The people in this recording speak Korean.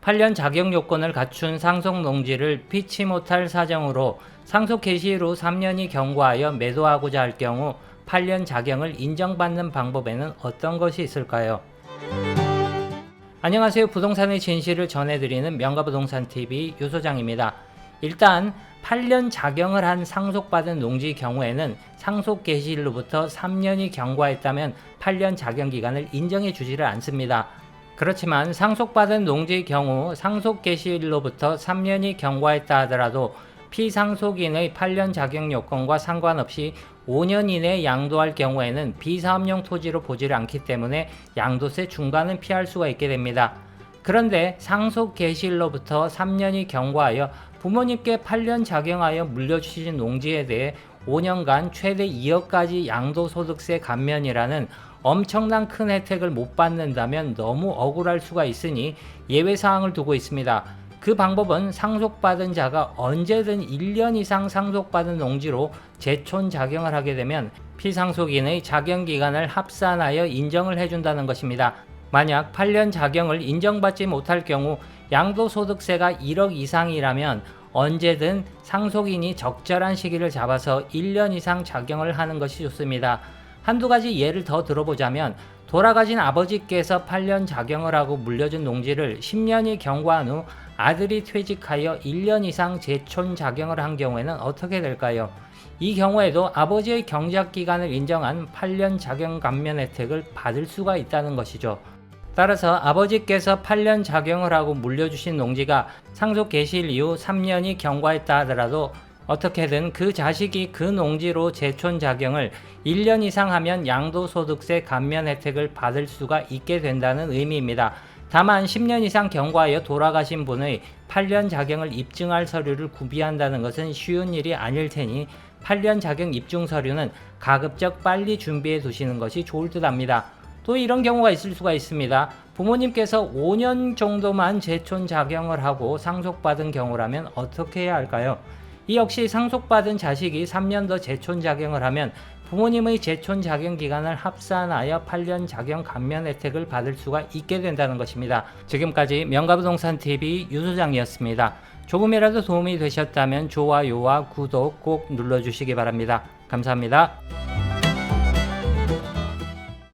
8년 자격 요건을 갖춘 상속 농지를 피치 못할 사정으로 상속 개시 후 3년이 경과하여 매도하고자 할 경우 8년 자격을 인정받는 방법에는 어떤 것이 있을까요? 안녕하세요. 부동산의 진실을 전해드리는 명가부동산TV 유소장입니다. 일단 8년 자격을 한 상속받은 농지 경우에는 상속 개시일로부터 3년이 경과했다면 8년 자격 기간을 인정해 주지를 않습니다. 그렇지만 상속받은 농지의 경우 상속 개시일로부터 3년이 경과했다 하더라도 피상속인의 8년 자격 요건과 상관없이 5년 이내에 양도할 경우에는 비사업용 토지로 보지를 않기 때문에 양도세 중과는 피할 수가 있게 됩니다. 그런데 상속 개시일로부터 3년이 경과하여 부모님께 8년 자격하여 물려주신 농지에 대해 5년간 최대 2억까지 양도소득세 감면이라는 엄청난 큰 혜택을 못 받는다면 너무 억울할 수가 있으니 예외사항을 두고 있습니다. 그 방법은 상속받은 자가 언제든 1년 이상 상속받은 농지로 재촌 자경을 하게 되면 피상속인의 자경기간을 합산하여 인정을 해준다는 것입니다. 만약 8년 자경을 인정받지 못할 경우 양도소득세가 1억 이상이라면 언제든 상속인이 적절한 시기를 잡아서 1년 이상 자경을 하는 것이 좋습니다. 한두 가지 예를 더 들어보자면 돌아가신 아버지께서 8년 자경을 하고 물려준 농지를 10년이 경과한 후 아들이 퇴직하여 1년 이상 재촌 자경을 한 경우에는 어떻게 될까요? 이 경우에도 아버지의 경작기간을 인정한 8년 자경 감면 혜택을 받을 수가 있다는 것이죠. 따라서 아버지께서 8년 자경을 하고 물려주신 농지가 상속 개시일 이후 3년이 경과했다 하더라도 어떻게든 그 자식이 그 농지로 재촌 자경을 1년 이상 하면 양도소득세 감면 혜택을 받을 수가 있게 된다는 의미입니다. 다만 10년 이상 경과하여 돌아가신 분의 8년 자경을 입증할 서류를 구비한다는 것은 쉬운 일이 아닐 테니 8년 자경 입증 서류는 가급적 빨리 준비해 두시는 것이 좋을 듯 합니다. 또 이런 경우가 있을 수가 있습니다. 부모님께서 5년 정도만 재촌 자경을 하고 상속받은 경우라면 어떻게 해야 할까요? 이 역시 상속받은 자식이 3년 더 재촌 자경을 하면 부모님의 재촌 자경 기간을 합산하여 8년 자경 감면 혜택을 받을 수가 있게 된다는 것입니다. 지금까지 명가부동산TV 유소장이었습니다. 조금이라도 도움이 되셨다면 좋아요와 구독 꼭 눌러주시기 바랍니다. 감사합니다.